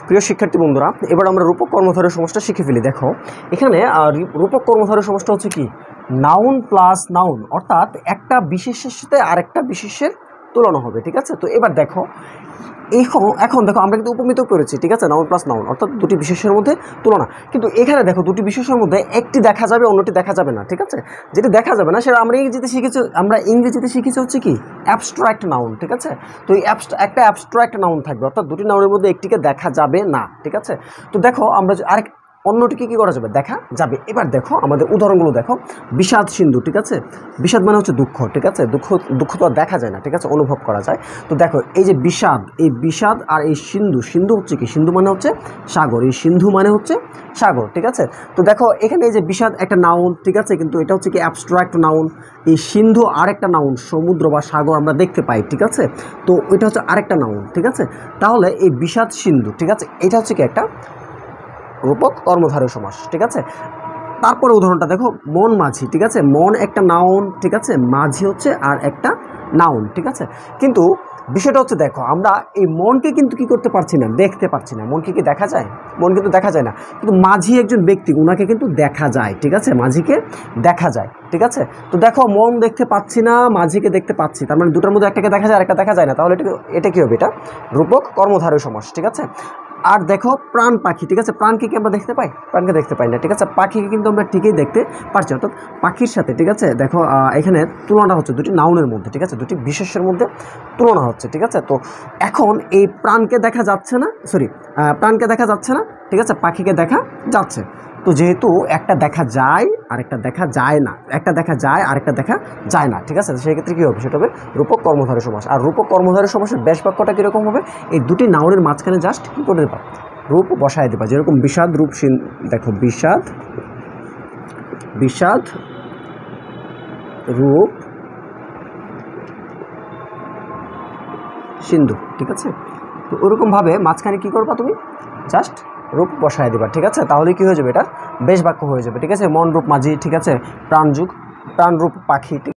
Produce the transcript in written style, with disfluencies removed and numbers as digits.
প্রিয় শিক্ষার্থী বন্ধুরা, এবার আমরা রূপক কর্মধারয় সমাসটা শিখে ফেলি। দেখো এখানে রূপক কর্মধারয় সমাসটা হচ্ছে কি, নাউন প্লাস নাউন, অর্থাৎ একটা বিশেষের সাথে আরেকটা বিশেষের তুলনা হবে। ঠিক আছে, তো এবার দেখো এখন দেখো আমরা কিন্তু উপমিত করেছি। ঠিক আছে, নাউন প্লাস নাউন অর্থাৎ দুটি বিশেষের মধ্যে তুলনা। কিন্তু এখানে দেখো দুটি বিশেষের মধ্যে একটি দেখা যাবে, অন্যটি দেখা যাবে না। ঠিক আছে, যেটি দেখা যাবে না সেটা আমরা ইংরেজিতে শিখেছি হচ্ছে কি, অ্যাবস্ট্রাক্ট নাউন। ঠিক আছে, তো এই একটা অ্যাবস্ট্রাক্ট নাউন থাকবে, অর্থাৎ দুটি নাউনের মধ্যে একটিকে দেখা যাবে না। ঠিক আছে, তো দেখো আমরা অন্যটিকে কী করা যাবে, দেখা যাবে। এবার দেখো আমাদের উদাহরণগুলো দেখো। বিষাদ সিন্ধু। ঠিক আছে, বিষাদ মানে হচ্ছে দুঃখ। ঠিক আছে, দুঃখ তো আর দেখা যায় না। ঠিক আছে, অনুভব করা যায়। তো দেখো এই যে বিষাদ আর এই সিন্ধু হচ্ছে কি, সিন্ধু মানে হচ্ছে সাগর, এই সিন্ধু মানে হচ্ছে সাগর। ঠিক আছে, তো দেখো এখানে এই যে বিষাদ একটা নাউন। ঠিক আছে, কিন্তু এটা হচ্ছে কি অ্যাবস্ট্রাক্ট নাউন। এই সিন্ধু আরেকটা নাউন, সমুদ্র বা সাগর আমরা দেখতে পাই। ঠিক আছে, তো এটা হচ্ছে আরেকটা নাউন। ঠিক আছে, তাহলে এই বিষাদ সিন্ধু, ঠিক আছে, এটা হচ্ছে কি একটা রূপক কর্মধারয় সমাস। ঠিক আছে, তারপরে উদাহরণটা দেখো, মন মাঝি। ঠিক আছে, মন একটা নাউন। ঠিক আছে, মাঝি হচ্ছে আর একটা নাউন। ঠিক আছে, কিন্তু বিষয়টা হচ্ছে দেখো আমরা এই মনকে কিন্তু কি করতে পারছি না, দেখতে পারছি না। মনকে কি দেখা যায়? মন কিন্তু দেখা যায় না, কিন্তু মাঝি একজন ব্যক্তি, ওনাকে কিন্তু দেখা যায়। ঠিক আছে, মাঝিকে দেখা যায়। ঠিক আছে, তো দেখো মন দেখতে পাচ্ছি না, মাঝিকে দেখতে পাচ্ছি, তার মানে দুটার মধ্যে একটাকে দেখা যায় আর একটা দেখা যায় না। তাহলে এটা কি হবে? এটা রূপক কর্মধারয় সমাস। ঠিক আছে, আর দেখো প্রাণ পাখি। ঠিক আছে, প্রাণকে কি আমরা দেখতে পাই? প্রাণকে দেখতে পাই না। ঠিক আছে, পাখিকে কিন্তু আমরা ঠিকই দেখতে পারছি, অর্থাৎ পাখির সাথে। ঠিক আছে, দেখো এখানে তুলনা হচ্ছে দুটি নাউনের মধ্যে। ঠিক আছে, দুটি বিশেষের মধ্যে তুলনা হচ্ছে। ঠিক আছে, তো এখন এই প্রাণকে দেখা যাচ্ছে না, প্রাণকে দেখা যাচ্ছে না। ঠিক আছে, পাখিকে দেখা যাচ্ছে। তো যেহেতু একটা দেখা যায় আর একটা দেখা যায় না, একটা দেখা যায় আর একটা দেখা যায় না। ঠিক আছে, সেই ক্ষেত্রে কী হবে? সেটা হবে রূপক কর্মধারয় সমাস। আর রূপক কর্মধারয় সমাসের ব্যাস বাক্যটা কীরকম হবে? এই দুটি নাউনের মাঝখানে জাস্ট কী করে দেবা, রূপ বসায় দেবা। যেরকম বিষাদ রূপ দেখো বিষাদ রূপ সিন্ধু। ঠিক আছে, তো ওরকমভাবে মাঝখানে কী করবা তুমি, জাস্ট রূপ বসায় দেবা। ঠিক আছে, তাহলে কী হয়ে যাবে? এটার বেশ বাক্য হয়ে যাবে। ঠিক আছে, মন রূপ মাঝি। ঠিক আছে, প্রাণরূপ পাখি।